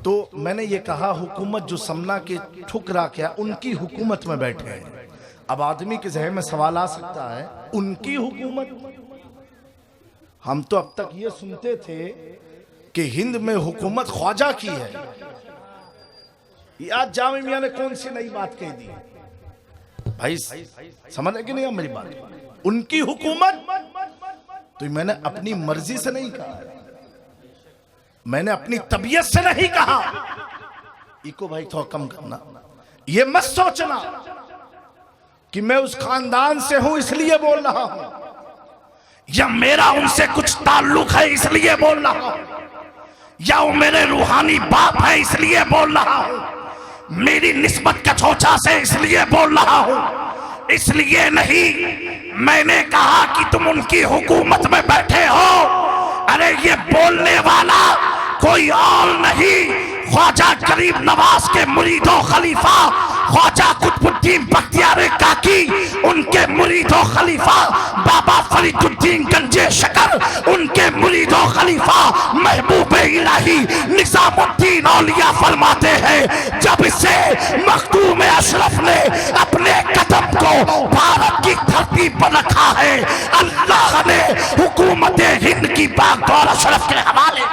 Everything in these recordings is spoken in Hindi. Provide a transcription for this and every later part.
तो मैंने ये कहा हुकूमत जो समना के ठुकरा क्या उनकी हुकूमत में बैठे हैं। अब आदमी के जहन में सवाल आ सकता है उनकी हुकूमत, हम तो अब तक ये सुनते थे कि हिंद में हुकूमत ख्वाजा की है। आज जामे मियां ने कौन सी नई बात कह दी भाई, समझ है कि नहीं मेरी बात? उनकी हुकूमत तो मैंने अपनी मर्जी से नहीं कहा, मैंने अपनी तबीयत से नहीं कहा। इको भाई थोड़ा कम करना, ये मत सोचना कि मैं उस खानदान से हूं इसलिए बोल रहा हूं, या मेरा उनसे कुछ ताल्लुक है इसलिए बोल रहा हूं, या वो मेरे रूहानी बाप है इसलिए बोल रहा हूं, मेरी निस्बत कछोचा से इसलिए बोल रहा हूं। इसलिए नहीं, मैंने कहा कि तुम उनकी हुकूमत में बैठे हो। अरे ये बोलने वाला कोई और नहीं, ख्वाजा गरीब नवाज के मुरीदो खलीफा ख्वाजा कुतुबुद्दीन बख्तियार काकी, उनके मुरीदो खलीफा बाबा फरीदुद्दीन गंजे शकर, उनके मुरीदो खलीफा महबूब इलाही निजामुद्दीन औलिया फरमाते हैं, जब से मखदूम अशरफ ने अपने कदम को भारत की धरती पर रखा है, अल्लाह ने हुकूमत हिंद की बागडोर अशरफ के हवाले।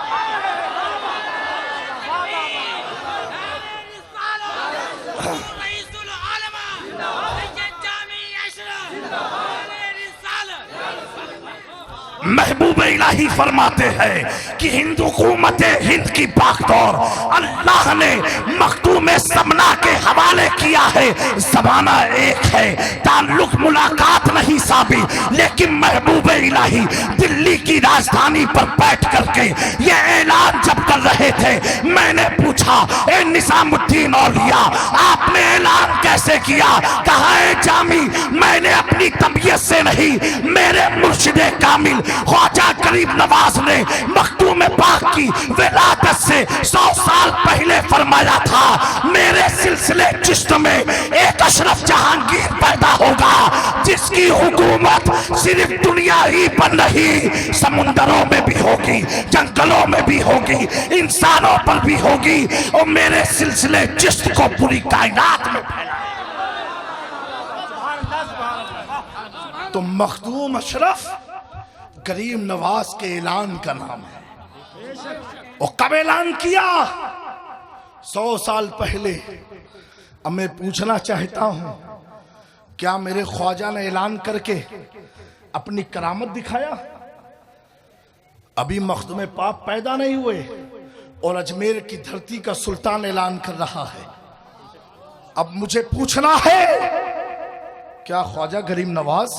महबूब इलाही फरमाते हैं कि हिंदू हुकूमत हिंद की बागडोर अल्लाह ने मखदूम समना के हवाले किया है। जमाना एक है, ताल्लुक मुलाकात नहीं साबी, लेकिन महबूब इलाही दिल्ली की राजधानी पर बैठ करके ये ऐलान जब कर रहे थे, मैंने पूछा ए निजामुद्दीन औलिया आपने ऐलान कैसे किया? कहा है जामी मैंने अपनी तबीयत से नहीं, मेरे मुर्शिदे कामिल ख्वाजा गरीब नवाज ने मखदूम पाक की विलादत से 100 साल पहले फरमाया था, मेरे सिलसिले चिश्त में एक अशरफ जहांगीर पैदा होगा जिसकी हुकूमत सिर्फ दुनिया ही पर नहीं, समुंदरों में भी होगी, जंगलों में भी होगी, इंसानों पर भी होगी, और मेरे सिलसिले चिश्त को पूरी कायनात में फैला। तो मखदूम अशरफ गरीब नवाज के ऐलान का नाम है। और कब ऐलान किया? 100 साल पहले। अब मैं पूछना चाहता हूं, क्या मेरे ख्वाजा ने ऐलान करके अपनी करामत दिखाया? अभी मखदूम पाक पैदा नहीं हुए और अजमेर की धरती का सुल्तान ऐलान कर रहा है। अब मुझे पूछना है, क्या ख्वाजा गरीब नवाज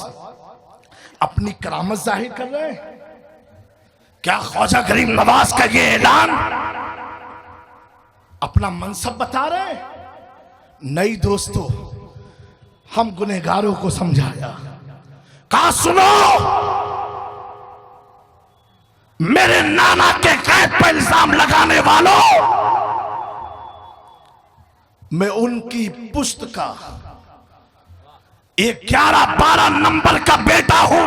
अपनी करामत जाहिर कर रहे हैं? क्या ख्वाजा गरीब नवाज का ये ऐलान अपना मनसब बता रहे हैं? नहीं दोस्तों, हम गुनहगारों को समझाया, कहा सुनो, मेरे नाना के कैद पर इल्जाम लगाने वालों, मैं उनकी पुश्त का 11-12 नंबर का बेटा हूं।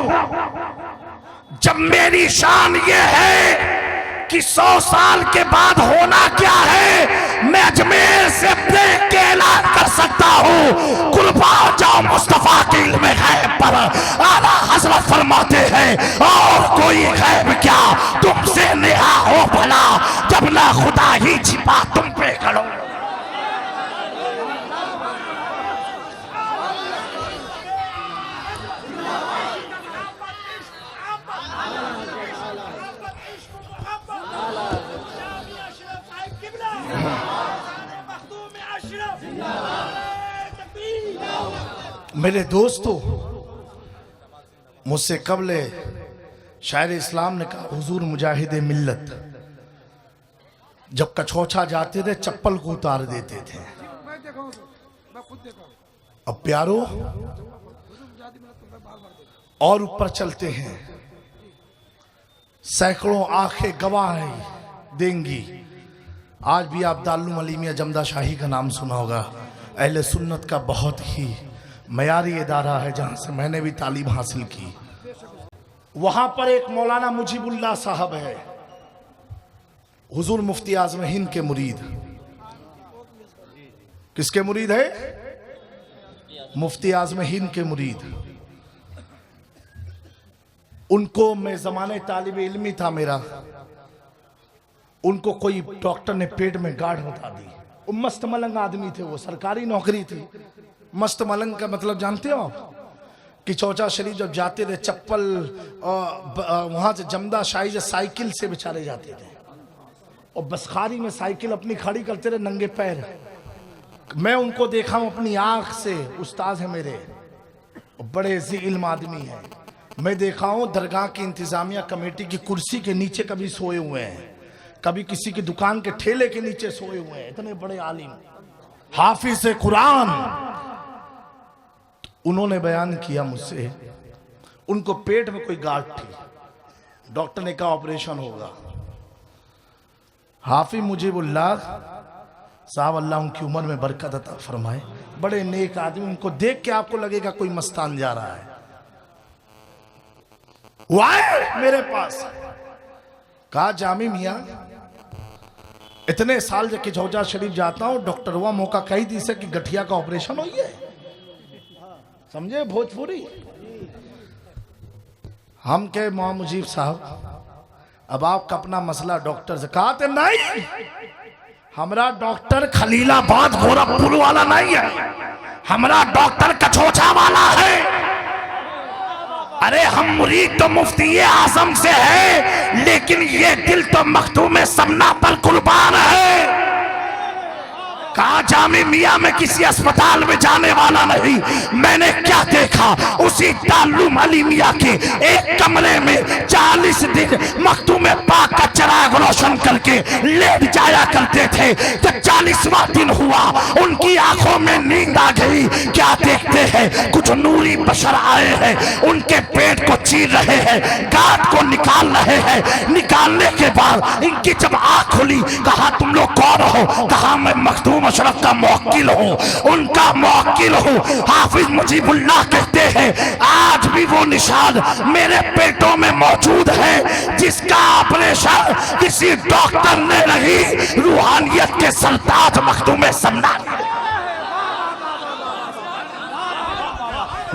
जब मेरी शान ये है कि 100 साल के बाद होना क्या है, मैं अजमेर से देख के ऐलान कर सकता हूं। कुर्बान जाओ मुस्तफा के इल्म गैब पर। आला हजरत फरमाते हैं, और कोई गैब क्या तुमसे नेहा हो भला, जब ना खुदा ही छिपा तुम पे खड़ो। मेरे दोस्तों, मुझसे कबले शायर इस्लाम ने कहा, हुजूर मुजाहिद मिल्लत जब कछोछा जाते थे चप्पल को उतार देते थे। अब प्यारो और ऊपर चलते हैं, सैकड़ों आंखें गवाह देंगी। आज भी आप दारुल अलीमिया जमदा शाही का नाम सुना होगा, अहले सुन्नत का बहुत ही मयारी इदारा है जहां से मैंने भी तालीम हासिल की। वहां पर एक मौलाना मुजीबुल्लाह साहब है, हुजूर मुफ्ती आज़म हिंद के मुरीद। किसके मुरीद है? मुफ्ती आज़म हिंद के मुरीद। उनको मैं जमाने तालिब इल्मी था मेरा, उनको कोई डॉक्टर ने पेट में गाढ़ बता दी। वो मस्त मलंग आदमी थे, वो सरकारी नौकरी थी। मस्त मलंग का मतलब जानते हो आप? कि चौचा शरीफ जब जाते थे चप्पल वहां से जमदा शाही से साइकिल से बेचारे जाते थे, और बसखारी में साइकिल अपनी खड़ी करते रहे नंगे पैर। मैं उनको देखा हूं अपनी आंख से, उस्ताद है मेरे, बड़े ज़ी इल्म आदमी है। मैं देखा हूं दरगाह की इंतजामिया कमेटी की कुर्सी के नीचे कभी सोए हुए हैं, कभी किसी की दुकान के ठेले के नीचे सोए हुए हैं। इतने बड़े आलिम हाफिज कुरान। उन्होंने बयान किया मुझसे, उनको पेट में कोई गांठ थी, डॉक्टर ने कहा ऑपरेशन होगा। हाफिज मुजीबुल्लाह साहब, अल्लाह उनकी उम्र में बरकत अता फरमाए, बड़े नेक आदमी। उनको देख के आपको लगेगा कोई मस्तान जा रहा है। वो आए मेरे पास, कहा जामी मियां, इतने साल जब किचौजा शरीफ जाता हूं, डॉक्टर हुआ मौका कही दी से कि गठिया का ऑपरेशन हो है, समझे भोजपुरी। हम कहे मां मुजीब साहब, अब आपका अपना मसला डॉक्टर से। कहा थे नहीं, हमारा डॉक्टर खलीलाबाद गोरखपुर वाला नहीं है, हमारा डॉक्टर कछोछा वाला है। अरे हम मुरीद तो मुफ्ती आजम से है, लेकिन ये दिल तो मखदूम समना पर कुर्बान है। कहा जामी मियां में किसी अस्पताल में जाने वाला नहीं। मैंने क्या देखा, उसी ताल्लुम अली मियां के एक कमरे में 40 दिन मखदूम पाक का चिराग रोशन करके लेट जाया करते थे। जब 40वां दिन हुआ, उनकी आंखों में नींद आ गई। क्या देखते हैं, कुछ नूरी बशर आए हैं, उनके पेट को चीर रहे हैं, गांठ को निकाल रहे हैं। निकालने के बाद इनकी जब आंख खुली, कहा तुम लोग कौन हो? कहा मैं मखदूम अशरफ का मौकिल हूँ, उनका मौकिल हूँ। हाफिज मुजीबुल्लाह कहते हैं आज भी वो निशान मेरे पेटों में मौजूद है, जिसका ऑपरेशन किसी डॉक्टर ने नहीं, रूहानियत के सरताज मखदूम समना।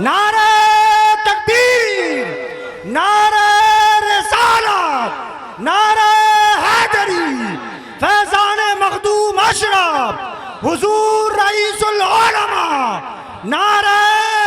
नारे तकबीर, नारे रिसालत, नारे हैदरी, फैजान मखदूम अशरफ, हुजूर रईसुल उलमा, नारे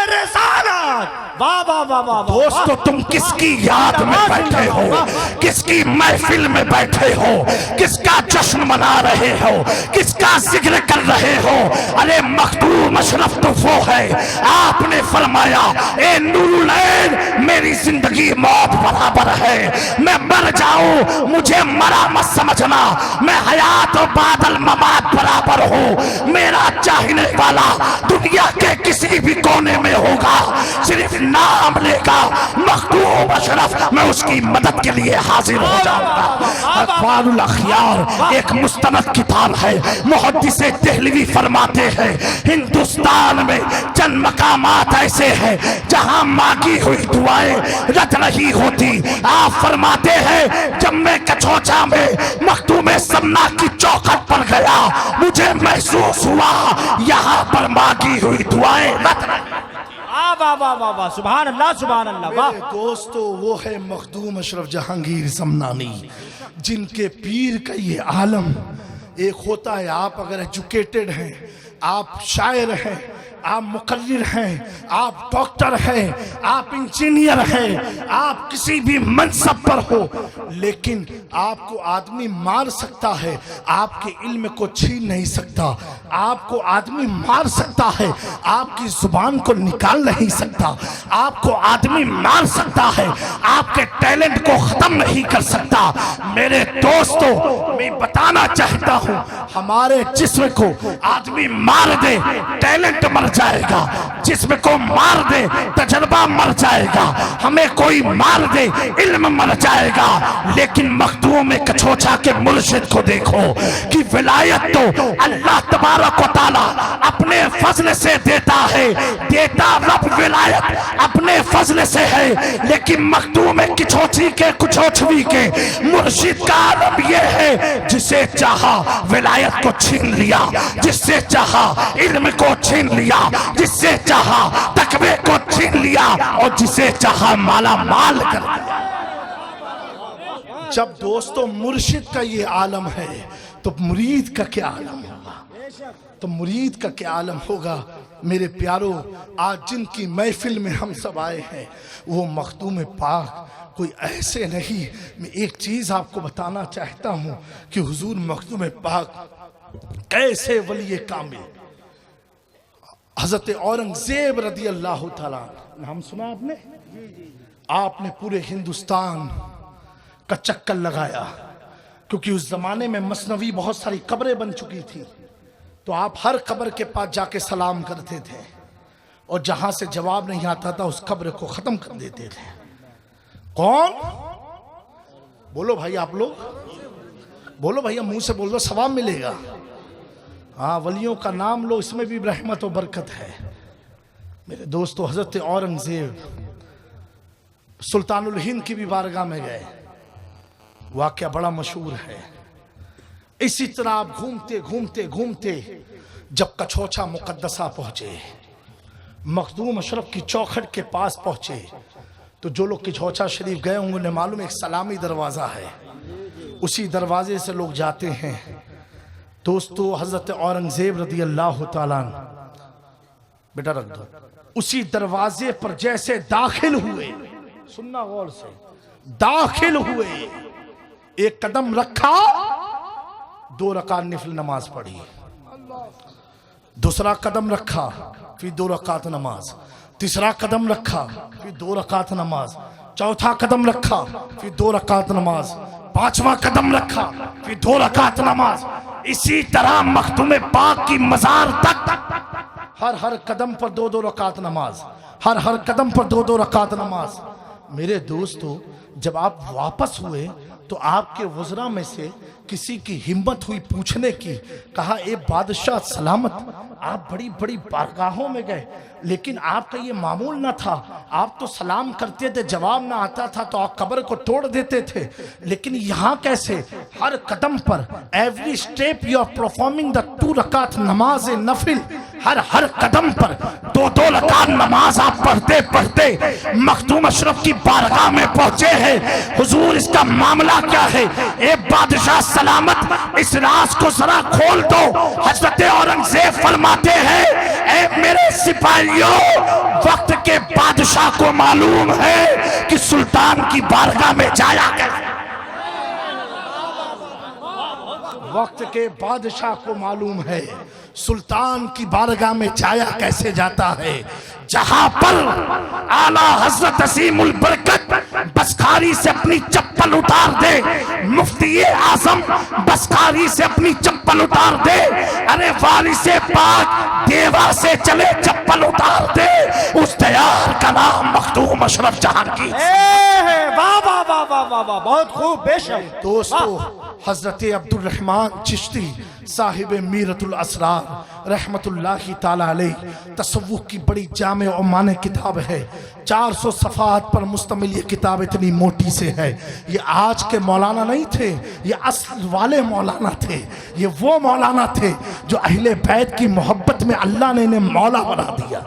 रिसालत। वाह वाह वाह वाह। दोस्तों, तुम किसकी याद में बैठे हो, किसकी महफिल में बैठे हो, किसका जश्न मना रहे हो, किसका जिक्र कर रहे हो? अरे मखदूम अशरफ तो वो है, आपने फरमाया ए नूरुल ऐन, मेरी जिंदगी मौत बराबर है, मैं मर जाऊं मुझे मरा मत समझना, मैं हयात और बादल ममात बराबर हूं। मेरा चाहने वाला दुनिया के किसी भी कोने में होगा, सिर्फ नाम लेगा मखदूम अशरफ, मैं उसकी मदद के लिए हाजिर हो जाऊंगा। अखबारुल अखयार एक मुस्तनद किताब है। मुहद्दिस देहलवी फरमाते हैं हिंदुस्तान में चंद मकामात ऐसे हैं जहां मांगी हुई दुआएं रद नहीं होती। आप फरमाते हैं जब मैं कछोचा में मखदूम समना की चौखट पर गया, मुझे महसूस हुआ यहाँ पर मांगी हुई दुआएं रद नहीं। वाह वाह वाह वाह, सुभान अल्लाह सुभान अल्लाह। वाह दोस्तों, वो है मखदूम अशरफ जहांगीर समनानी, जिनके पीर का ये आलम एक होता है। आप अगर एजुकेटेड हैं, आप शायर हैं, आप मुकर्रिर हैं, आप डॉक्टर हैं, आप इंजीनियर हैं, आप किसी भी मनसब पर हो, लेकिन आपको आदमी मार सकता है, आपके इल्म को छीन नहीं सकता। आपको आदमी मार सकता है, आपकी जुबान को निकाल नहीं सकता। आपको आदमी मार सकता है, आपके टैलेंट को खत्म नहीं कर सकता। मेरे दोस्तों, मैं बताना चाहता हूं, हमारे जिस्म को आदमी मार दे, टैलेंट मर जाएगा। जिस्म को मार दे तजर्बा मर जाएगा, हमें कोई मार दे इल्म मर जाएगा। लेकिन मखदूम कछोछा के मुर्शिद को देखो कि विलायत तो अल्लाह तबारक व तआला अपने फजल से देता है, देता रब विलायत अपने फजल से है। लेकिन मखदूम किछोछी के कुछोछवी के मुर्शिद का आलम यह है, जिसे चाहा विलायत को छीन लिया, जिससे चाहा इल्म को छीन लिया, जिससे चाहा तकवे को छीन लिया और जिसे चाहा माला माल कर दिया। जब दोस्तों मुर्शिद का ये आलम है तो मुरीद का क्या आलम होगा, तो मुरीद का क्या आलम होगा। मेरे प्यारों, आज जिनकी महफिल में हम सब आए हैं वो मखदूम पाक कोई ऐसे नहीं। मैं एक चीज आपको बताना चाहता हूं कि हुजूर मखदूम पाक कैसे वली कामिल, हजरत औरंगजेब रदी अल्लाह ताला, नाम सुना आपने? आपने पूरे हिंदुस्तान का चक्कर लगाया, क्योंकि उस जमाने में मसनवी बहुत सारी कब्रें बन चुकी थी, तो आप हर कब्र के पास जाके सलाम करते थे और जहां से जवाब नहीं आता था उस कब्र को खत्म कर देते थे। कौन? बोलो भाई, आप लोग बोलो भैया, मुंह से बोल दो, सवाब मिलेगा। हाँ, वलियों का नाम लो, इसमें भी रहमत और बरकत है। मेरे दोस्तों, हजरत औरंगजेब सुल्तानुल हिंद की भी बारगाह में गए, वाकया बड़ा मशहूर है। इसी तरह आप घूमते घूमते घूमते जब कछोछा मुकद्दसा पहुंचे, मखदूम अशरफ की चौखट के पास पहुंचे, तो जो लोग कछोछा शरीफ गए होंगे उन्हें मालूम एक सलामी दरवाजा है, उसी दरवाजे से लोग जाते हैं। दोस्तों, हजरत औरंगजेब रदी अल्लाह ताला, बेटा रख दो, उसी दरवाजे पर जैसे दाखिल हुए, सुनना गौर से, दाखिल हुए, एक कदम रखा, 2 रकात नफिल नमाज पढ़ी, दूसरा कदम रखा, फिर 2 रकात नमाज, तीसरा कदम रखा, फिर 2 रकात नमाज, चौथा कदम रखा, फिर 2 रकात नमाज, पांचवा कदम रखा, फिर 2 रकात नमाज। इसी तरह मखदूम पाक की मजार तक हर कदम पर 2-2 रकात नमाज, हर कदम पर 2-2 रकात नमाज। मेरे दोस्तों, जब आप वापस हुए तो आपके वज़रा में से किसी की हिम्मत हुई पूछने की, कहा ए बादशाह सलामत, आप बड़ी बड़ी बारगाहों में गए, लेकिन आपका ये मामूल ना था, आप तो सलाम करते थे, जवाब ना आता था तो आप कब्र को तोड़ देते थे, लेकिन यहाँ कैसे? हर कदम पर every step you are performing the 2 रकात नमाज नफिल, हर कदम पर 2-2 रकात नमाज आप पढ़ते पढ़ते मखदूम अशरफ की बारगाह में पहुंचे हैं। हुजूर, इसका मामला क्या है? ए बादशाह सलामत, इस राज को जरा खोल दो। हजरत औरंगजेब फरमाते हैं, ए मेरे सिपाहियों, वक्त के बादशाह को मालूम है कि सुल्तान की बारगाह में जाया कैसे, वक्त के बादशाह को मालूम है सुल्तान की बारगाह में जाया कैसे जाता है। जहां पर आला हजरत असीमुल बरकत बसखारी से अपनी चप्पल उतार दे, मुफ्ती आजम बसखारी से अपनी चप्पल उतार दे, अरे वारिसे पाक देवा से चले चप्पल उतार दे, उस दयार का नाम मखदूम अशरफ जहांगीर। वाह वाह वाह वाह वाह वाह, बहुत खूब, बेशक। दोस्तों, हजरत अब्दुल रहमान चिश्ती साहिब मीरतुल असरार रहमतुल्लाहि ताला अलैह, तसव्वुफ की बड़ी जामे और माने किताब है, 400 सफ़ात पर मुश्तमिल ये किताब इतनी मोटी से है। ये आज के मौलाना नहीं थे, ये असल वाले मौलाना थे। ये वो मौलाना थे जो अहले बैत की मोहब्बत में अल्लाह ने इन्हें मौला बना दिया,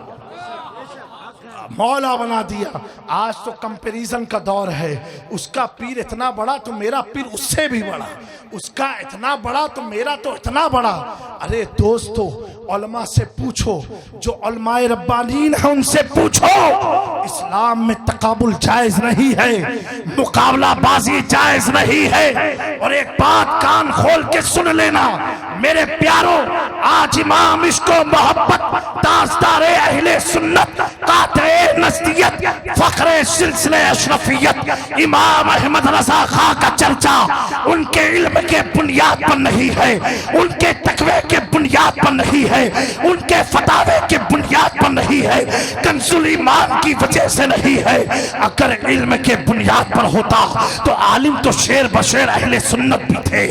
मौला बना दिया। आज तो कंपैरिजन का दौर है, उसका पीर इतना बड़ा तो मेरा पीर उससे भी बड़ा, उसका इतना बड़ा तो मेरा तो इतना बड़ा। अरे दोस्तों, उलमा से पूछो, जो उलमाए रब्बानीन है उनसे पूछो, इस्लाम में तकाबुल जायज नहीं है, मुकाबला बाजी जायज नहीं है। और एक बात कान खोल के सुन लेना मेरे प्यारों, आज इमाम इसको मोहब्बत ताजदारे अहले सुन्नत काते नस्तियत फखरे सिलसिले अशरफियत इमाम अहमद रजा खां का चर्चा उनके इल्म के बुनियाद पर नहीं है, उनके तकवे के बुनियाद पर नहीं है, उनके फतावे के बुनियाद पर नहीं है, कंजुल ईमान की वजह से नहीं है। अगर इल्म के बुनियाद पर होता तो आलिम तो शेर बशेर अहले सुन्नत भी थे।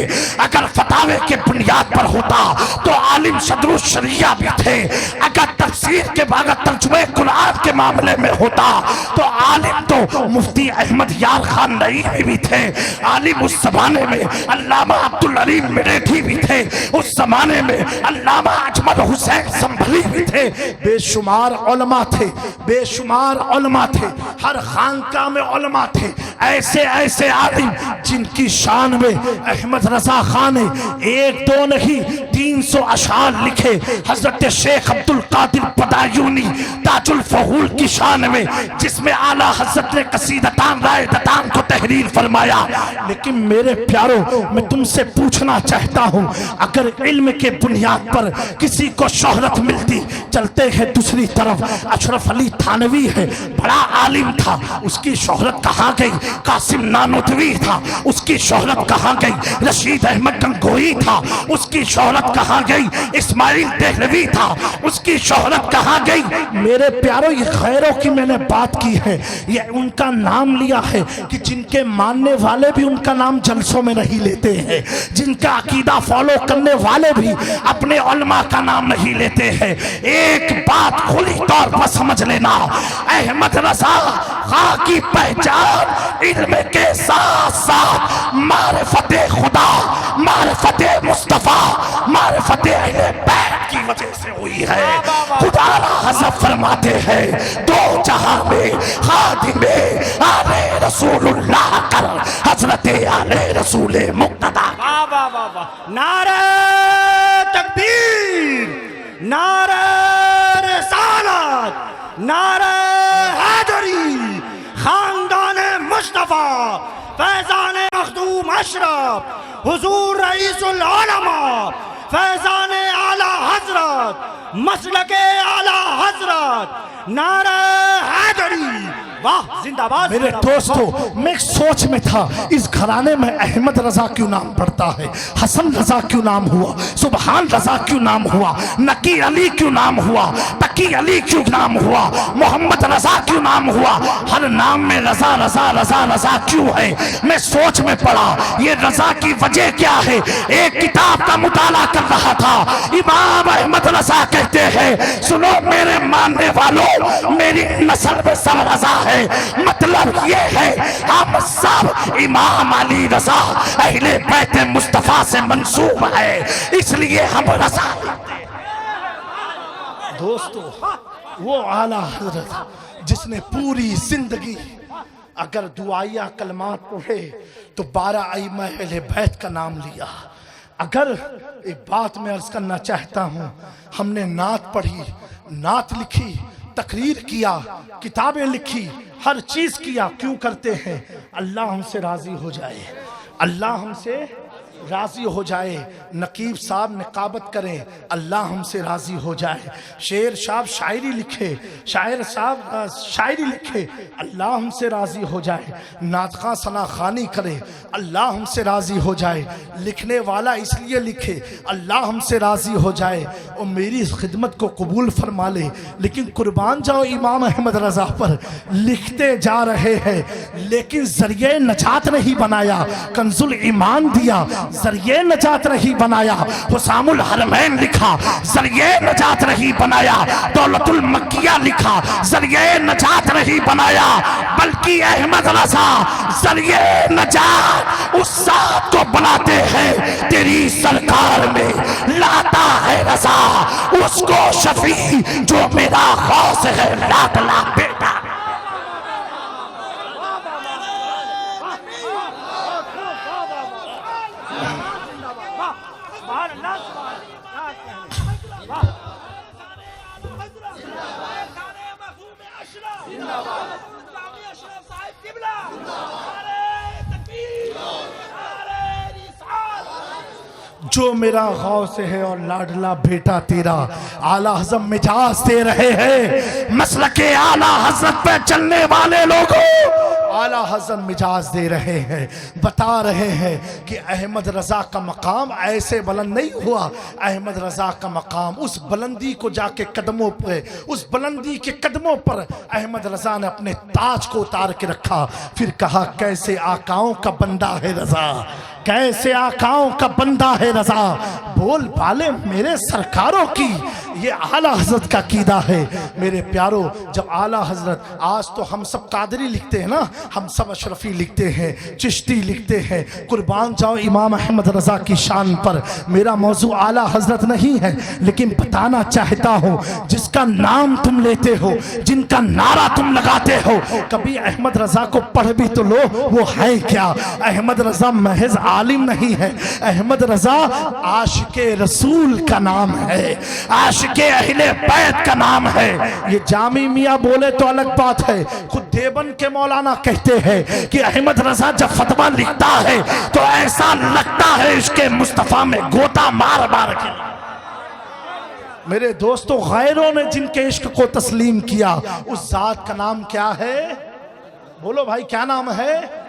अगर फतावे के बुनियाद पर होता तो आलिम सदरुस शरिया भी थे। अगर तफसीर के बाद तर्जुमे कुरान के मामले में होता तो आलिम तो मुफ्ती अहमद यार खान नईमी भी थे। आलिम उस जमाने में अल्लामा अब्दुल अलीम मिरेठी भी थे। उस जमाने में अल्लामा अजमल हुसैन संभली भी थे। बेशुमार उलमा थे, बेशुमार उलमा थे, हर खानका में उलमा थे। ऐसे ऐसे आलिम जिनकी शान में अहमद रजा खान ने 1 2 नहीं 300 अशार लिखे। हजरत शेख अब्दुल कादिर बदायूनी ताजुल फहूल की शान में, जिसमें आला हजरत ने कसीदतान राय दतान को तहरीर फरमाया। लेकिन मेरे प्यारों, मैं तुमसे पूछना चाहता हूं, अगर इल्म के बुनियाद पर किसी को शोहरत मिलती, चलते हैं दूसरी तरफ, अशरफ अली थानवी है, बड़ा आलिम था, उसकी शोहरत कहाँ गई? कासिम नानोतवी था, उसकी शोहरत कहाँ गई? रशीद अहमद गंगोई था, उसकी शोहरत कहाँ गई? इस्माइल देहलवी था, उसकी शोहरत कहाँ गई? मेरे प्यारों, ये खैरों की मैंने बात की है, ये उनका नाम लिया है कि जिनके मानने वाले भी उनका नाम जलसों में नहीं लेते हैं, जिनका अकीदा फॉलो करने वाले भी अपने उलमा का नाम नहीं लेते हैं। एक बात खुली तौर पर समझ लेना, अहमद रजा खां की पहचान इल्म के साथ साथ मारिफते खुदा, मारिफते मुस्तफा, मारिफते अहले बैत की वजह से हुई है। खुदा हज़रत फरमाते हैं, 2 जहां में खादिमे आले रसूलुल्लाह कर हजरत आले रसूल मुक्तदा। वाह वाह वाह वाह, नारे तकबीर, नारे रिसालत, नारे हैदरी, खानदाने मुस्तफा, फैजाने मखदूम अशरफ, हुजूर रईसुल उलमा, फैजाने आला हजरत, मसलके आला हजरत, नारे हैदरी, वाह जिंदाबाद। मेरे दोस्तों, मैं सोच में था, इस घराने में अहमद रजा क्यों नाम पड़ता है, हसन रजा क्यों नाम हुआ, सुबहान रजा क्यों नाम हुआ, नकी अली क्यों नाम हुआ, तकी अली क्यों नाम हुआ, मोहम्मद रजा क्यों नाम हुआ, हर नाम में रजा रजा रजा रजा क्यों है? मैं सोच में पड़ा, ये रजा की वजह क्या है? एक किताब का मुताला कर रहा था, इमाम अहमद रजा कहते हैं, सुनो मेरे मानने वालों, मेरी नस्ल में सब रजा है। मतलब ये है, हम सब इमाम अली रजा अहले बैत मुस्तफा से मंसूब है, इसलिए हम रजा। दोस्तों, वो आला हजरत जिसने पूरी जिंदगी अगर दुआया कलमात पढ़े तो 12 आइमा अहले बैत का नाम लिया। अगर एक बात मैं अर्ज करना चाहता हूं, हमने नात पढ़ी, नात लिखी, तकरीर किया, किताबें लिखी, हर चीज किया, क्यों करते हैं? अल्लाह हमसे राजी हो जाए, अल्लाह हमसे राजी हो जाए। नकीब साहब निकाबत करें, अल्लाह हमसे राजी हो जाए। शेर साहब शायरी लिखे, शायर साहब शायरी लिखे, अल्लाह हमसे राजी हो जाए। नातखा सना खानी करे, अल्लाह हमसे राजी हो जाए। लिखने वाला इसलिए लिखे, अल्लाह हमसे राजी हो जाए और मेरी खिदमत को कबूल फरमा ले। लेकिन कुर्बान जाओ इमाम अहमद रजा पर, लिखते जा रहे हैं लेकिन जरिए नजात नहीं बनाया। कंजुल ईमान दिया, जरिए नजात नहीं बनाया। हुसामुल हरमैन लिखा, जरिए नजात नहीं बनाया। दौलतुल मक्किया लिखा, जरिए नजात नहीं बनाया। बल्कि अहमद रजा जरिए नजात उस साथ को बनाते हैं तेरी सरकार में लाता है रजा उसको शफी जो मेरा खौस है लाडला बेटा। जो मेरा गौस है और लाडला बेटा तेरा। आला हज़रत मिजाज दे रहे हैं, मसलके आला हज़रत पे चलने वाले लोगों आला हज़रत मिजाज दे रहे हैं, बता रहे हैं कि अहमद रजा का मकाम ऐसे बुलंद नहीं हुआ। अहमद रजा का मकाम उस बुलंदी को जाके कदमों पे, उस बुलंदी के कदमों पर अहमद रजा ने अपने ताज को उतार के रखा। फिर कहा कैसे आकाओं का बंदा है रजा, कैसे आकाओं का बंदा है रजा, बोल पाले मेरे सरकारों की, ये आला हजरत का कीदा है। मेरे प्यारो, जब आला हजरत, आज तो हम सब कादरी लिखते हैं ना, हम सब अशरफी लिखते हैं, चिश्ती लिखते हैं, कुर्बान जाओ इमाम अहमद रजा की शान पर। मेरा मौजू आला हजरत नहीं है, लेकिन बताना चाहता हूँ जिसका नाम तुम लेते हो, जिनका नारा तुम लगाते हो, कभी अहमद रजा को पढ़ भी तो लो, वो है क्या? अहमद रजा महज आलिम नहीं है, अहमद रजा आशिके रसूल का नाम है, आशिके अहले बैत का नाम है। ये जामी मियाँ बोले तो अलग बात है, खुद देवबंद के मौलाना कहते हैं कि अहमद रजा जब फतवा लिखता है तो ऐसा लगता है इसके मुस्तफा में गोता मार मार के। मेरे दोस्तों, गैरों ने जिनके इश्क को तस्लीम किया, उस जात का नाम क्या है? बोलो भाई, क्या नाम है?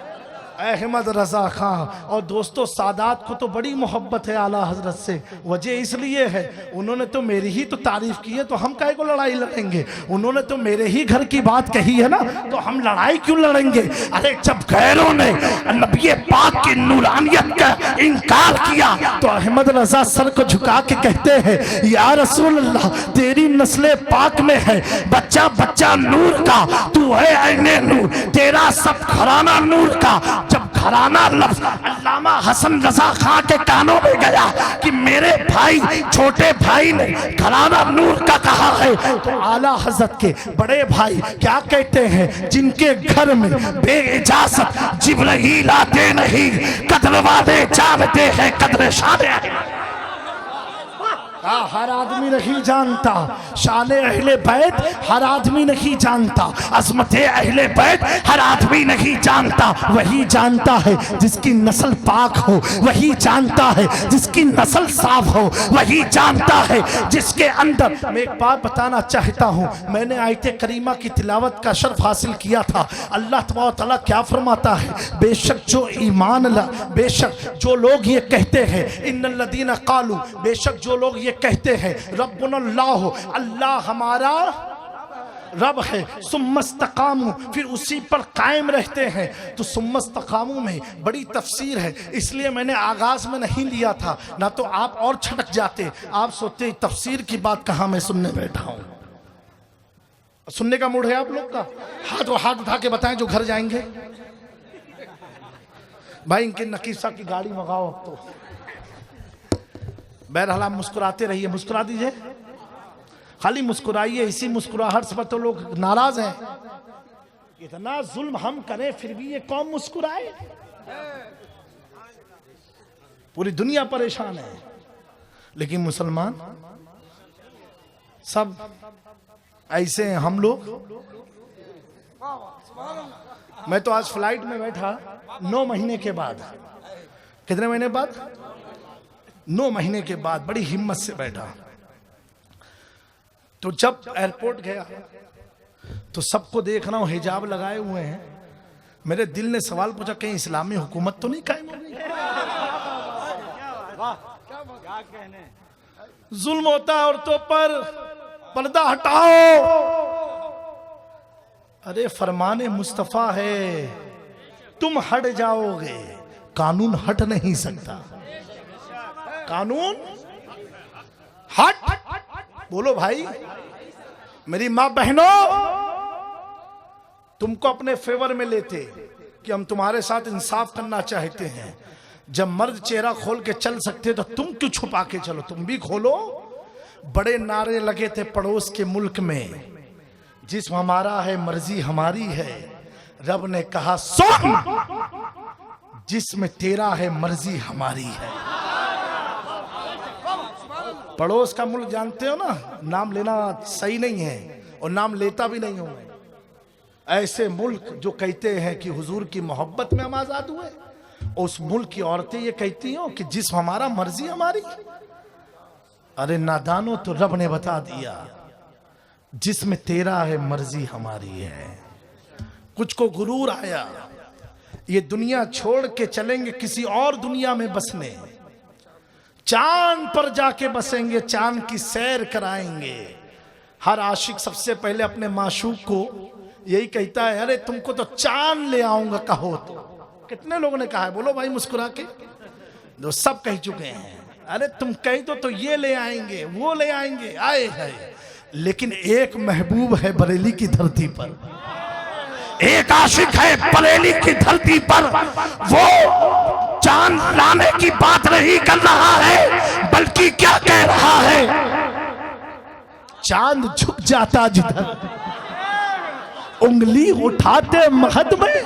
अहमद रजा खां। और दोस्तों, सादात को तो बड़ी मोहब्बत है आला हजरत से, वजह इसलिए है उन्होंने तो मेरी ही तो तारीफ की है, तो हम काहे को लड़ाई लड़ेंगे? उन्होंने तो मेरे ही घर की बात कही है ना, तो हम लड़ाई क्यों लड़ेंगे? अरे जब गैरों ने नबी पाक की नूरानियत का इनकार किया तो अहमद रजा सर को झुका के कहते हैं, या रसूल अल्लाह, तेरी नस्ले पाक में है बच्चा बच्चा नूर का, तू है ऐने नूर, तेरा सब घराना नूर का। जब घराना लफ्ज अल्लामा हसन रजा खां के कानों में गया कि मेरे भाई छोटे भाई ने घराना नूर का कहा है, तो आला हजरत के बड़े भाई क्या कहते हैं, जिनके घर में बेइजाजत जिब्राइल आते नहीं, कद्र वाले जानते हैं कद्र शान। हर आदमी नहीं जानता शान अहले बैत, हर आदमी नहीं जानता अजमत अहले बैत, हर आदमी नहीं जानता। वही जानता है जिसकी नस्ल पाक हो, वही जानता है जिसकी नस्ल साफ हो, वही जानता है जिसके अंदर। मैं एक बात बताना चाहता हूँ, मैंने आयत करीमा की तिलावत का शर्फ हासिल किया था। अल्लाह तबारक तआला क्या फरमाता है, बेशक जो ईमान ला, बेशक जो लोग ये कहते हैं, इन्नल्लज़ीना क़ालू, बेशक जो लोग ये कहते हैं रब्बुनल्लाह, अल्लाह हमारा रब है, सुम्मस्तकामू, फिर उसी पर कायम रहते हैं। तो सुम्मस्तकामू में बड़ी तफसीर है, इसलिए मैंने आगाज में नहीं लिया था, ना तो आप और छटक जाते, आप सोचते तफसीर की बात कहाँ मैं सुनने बैठा हूँ। सुनने का मूड है आप लोग का? हाथ उठा के बताएं जो घर जाएंगे। भाई इनके नकीब साहब की गाड़ी मंगाओ अब तो। बहरहाल आप मुस्कुराते रहिए, मुस्कुरा दीजिए, खाली मुस्कुराइए। इसी मुस्कुराहट से तो लोग नाराज हैं, इतना जुल्म हम करें फिर भी ये कौम मुस्कुराए। पूरी दुनिया परेशान है, लेकिन मुसलमान सब ऐसे हैं। हम लोग, मैं तो आज फ्लाइट में बैठा 9 महीने के बाद, कितने महीने बाद? 9 महीने के बाद बड़ी हिम्मत से बैठा। तो जब एयरपोर्ट गया तो सबको देख रहा हूं हिजाब लगाए हुए हैं। मेरे दिल ने सवाल पूछा, कहीं इस्लामी हुकूमत तो नहीं कायम हो गई? जुल्म होता है औरतों पर, पर्दा हटाओ। अरे फरमाने मुस्तफा है, तुम हट जाओगे, कानून हट नहीं सकता। कानून हट, बोलो भाई। मेरी मां बहनों, तुमको अपने फेवर में लेते कि हम तुम्हारे साथ इंसाफ करना चाहते हैं। जब मर्द चेहरा खोल के चल सकते तो तुम क्यों छुपा के चलो? तुम भी खोलो। बड़े नारे लगे थे पड़ोस के मुल्क में, जिस्म हमारा है मर्जी हमारी है। रब ने कहा सुन, जिस्म तेरा है मर्जी हमारी है। पड़ोस का मुल्क जानते हो ना, नाम लेना सही नहीं है और नाम लेता भी नहीं हूं। ऐसे मुल्क जो कहते हैं कि हुजूर की मोहब्बत में हम आजाद हुए, उस मुल्क की औरतें ये कहती हो कि जिस्म हमारा मर्जी हमारी। अरे नादानो, तो रब ने बता दिया जिस्म तेरा है मर्जी हमारी है। कुछ को गुरूर आया, ये दुनिया छोड़ के चलेंगे किसी और दुनिया में बसने, चांद पर जाके बसेंगे, चांद की सैर कराएंगे। हर आशिक सबसे पहले अपने माशूक को यही कहता है, अरे तुमको तो चांद ले आऊंगा कहो तो। कितने लोगों ने कहा है, बोलो भाई मुस्कुरा के। जो सब कह चुके हैं, अरे तुम कह दो तो ये ले आएंगे, वो ले आएंगे, आए है। लेकिन एक महबूब है बरेली की धरती पर, एक आशिक है बरेली की धरती पर, वो चांद लाने की बात नहीं कर रहा है, बल्कि क्या कह रहा है, चांद झुक जाता जिधर, उंगली उठाते महद में,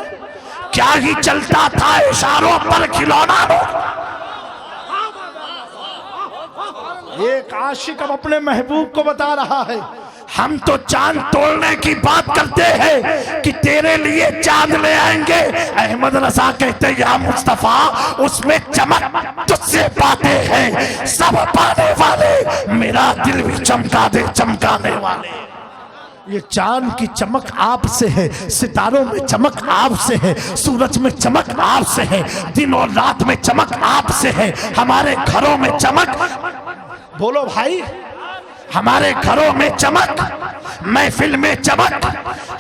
क्या ही चलता था इशारों पर खिलौना। एक आशिक अब अपने महबूब को बता रहा है, हम तो चांद तोड़ने की बात करते हैं कि तेरे लिए चांद ले आएंगे। अहमद रजा कहते या मुस्तफा, उसमें चमक तुझसे पाते हैं सब पाने वाले, मेरा दिल भी चमका दे चमकाने वाले। ये चांद की चमक आपसे है, सितारों में चमक आपसे है, सूरज में चमक आपसे है, दिन और रात में चमक आपसे है, हमारे घरों में चमक, बोलो भाई, हमारे घरों में चमक, महफिल में चमक,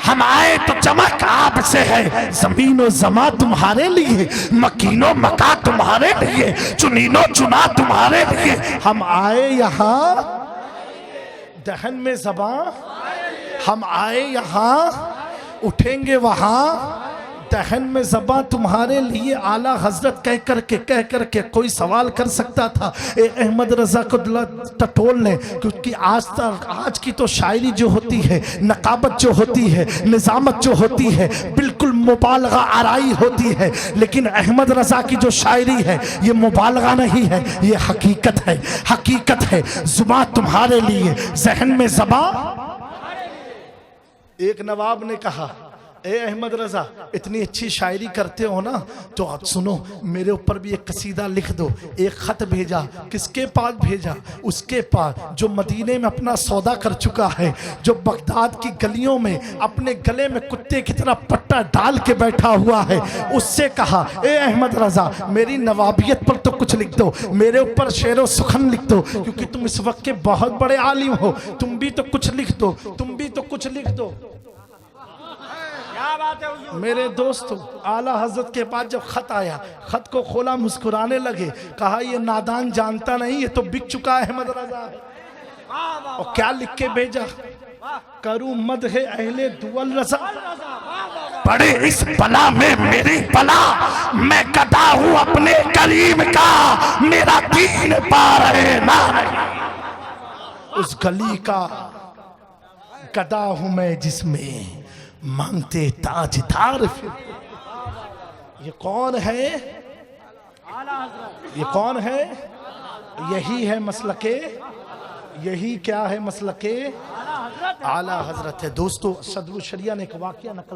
हम आए तो चमक आपसे है। जमीनो जमा तुम्हारे लिए, मकीनो मका तुम्हारे लिए, चुनीनो चुना तुम्हारे लिए। हम आए यहाँ दहन में ज़बां, हम आए यहाँ उठेंगे वहाँ दहन में ज़बां तुम्हारे लिए। आला हजरत कह करके कोई सवाल कर सकता था, अहमद रजा को टटोल ने, क्योंकि आज की तो शायरी जो होती है, नकाबत जो होती है, निज़ामत जो होती है, बिल्कुल मुबालगा आराई होती है। लेकिन अहमद रजा की जो शायरी है ये मुबालगा नहीं है, ये हकीकत है, हकीकत है। ज़ुबां तुम्हारे लिए, जहन में ज़बां। एक नवाब ने कहा, ए अहमद रजा, इतनी अच्छी शायरी करते हो ना, तो आप सुनो, मेरे ऊपर भी एक कसीदा लिख दो। एक खत भेजा, किसके पास भेजा? उसके पास जो मदीने में अपना सौदा कर चुका है, जो बगदाद की गलियों में अपने गले में कुत्ते की तरह पट्टा डाल के बैठा हुआ है। उससे कहा, ए अहमद रजा, मेरी नवाबियत पर तो कुछ लिख दो, मेरे ऊपर शेरो सुखन लिख दो, क्योंकि तुम इस वक्त के बहुत बड़े आलिम हो, तुम भी तो कुछ लिख दो, तुम भी तो कुछ लिख दो। मेरे दोस्तों, आला हजरत के पास जब खत आया, खत को खोला, मुस्कुराने लगे, कहा ये नादान जानता नहीं, ये तो बिक चुका है अहमद रजा। और क्या लिख के भेजा? करूं मद है अहले दुअल रजा, बड़े इस बला में मेरी बला, मैं गदा हूं अपने करीम का, मेरा दीन पा रहे ना। उस गली का गदा हूं मैं जिसमें मांगते ताजदार फिर। ये कौन है? ये कौन है? यही है मसलके, यही क्या है मसलके आला हजरत है। दोस्तों, सदरुल शरिया ने एक वाकया नकल